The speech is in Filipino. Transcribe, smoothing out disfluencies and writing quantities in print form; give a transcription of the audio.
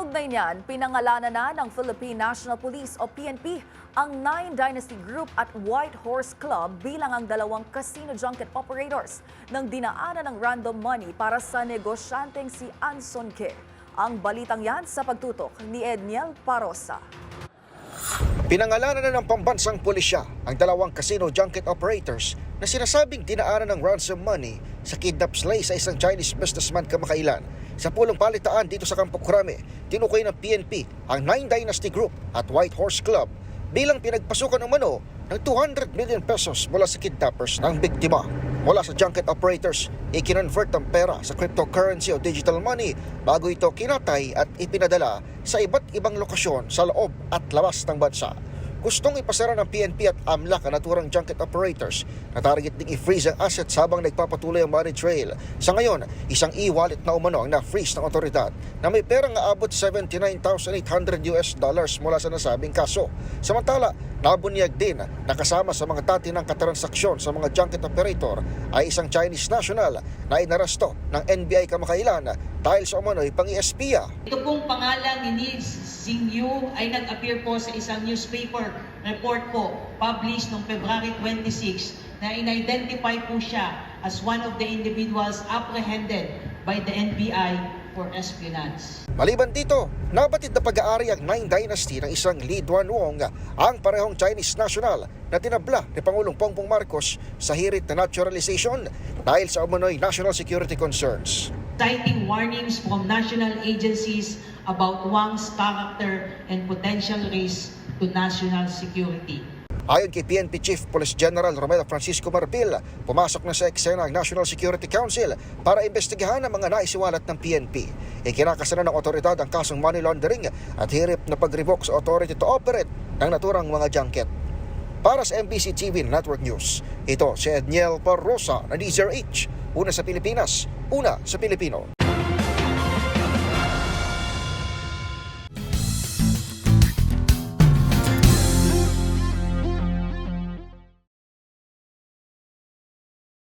Kaugnay niyan, pinangalanan na ng Philippine National Police o PNP ang Nine Dynasty Group at White Horse Club bilang ang dalawang casino junket operators ng dinaanan ng random money para sa negosyanteng si Anson Ke. Ang balitang yan sa pagtutok ni Edniel Parosa. Pinangalanan na ng pambansang pulisya ang dalawang casino junket operators na sinasabing dinaanan ng ransom money sa kidnap slay sa isang Chinese businessman kamakailan. Sa pulong palitaan dito sa Campo Crame, tinukoy ng PNP ang Nine Dynasty Group at White Horse Club bilang pinagpasukan umano ng 200 million pesos mula sa kidnappers ng biktima. Mula sa junket operators, ikinonvert ang pera sa cryptocurrency o digital money bago ito kinatay at ipinadala sa iba't ibang lokasyon sa loob at labas ng bansa. Gustong ipasara ng PNP at AMLAC ang naturang junket operators na target ding i-freeze ang assets habang nagpapatuloy ang money trail. Sa ngayon, isang e-wallet na umano ang na-freeze ng otoridad na may perang aabot $79,800 mula sa nasabing kaso. Samantala, nabunyag din na kasama sa mga dati ng katransaksyon sa mga junket operator ay isang Chinese national na inaresto ng NBI kamakailan dahil sa umano'y pang-i-espiya. Ito pong pangalan ni Li Xingyu ay nag-appear po sa isang newspaper report po published noong February 26 na in-identify po siya as one of the individuals apprehended by the NBI for espionage. Maliban dito, nabatid na pag-aari ang Nine Dynasty ng isang Li Duanwong, ang parehong Chinese national na tinabla ni Pangulong Bongbong Marcos sa hirit na naturalization dahil sa umano'y national security concerns. Citing warnings from national agencies about Wang's character and potential risk to national security. Ayon kay PNP Chief Police General Romeo Francisco Marbil, pumasok na sa eksena ang National Security Council para imbestigahan ang mga naisiwalat ng PNP. Ikinakasana ng otoridad ang kasong money laundering at hirip na pag-revoke sa authority to operate ng naturang mga junket. Para sa MBC TV Network News, ito si Edniel Parosa na DZRH. Una sa Pilipinas, una sa Pilipino.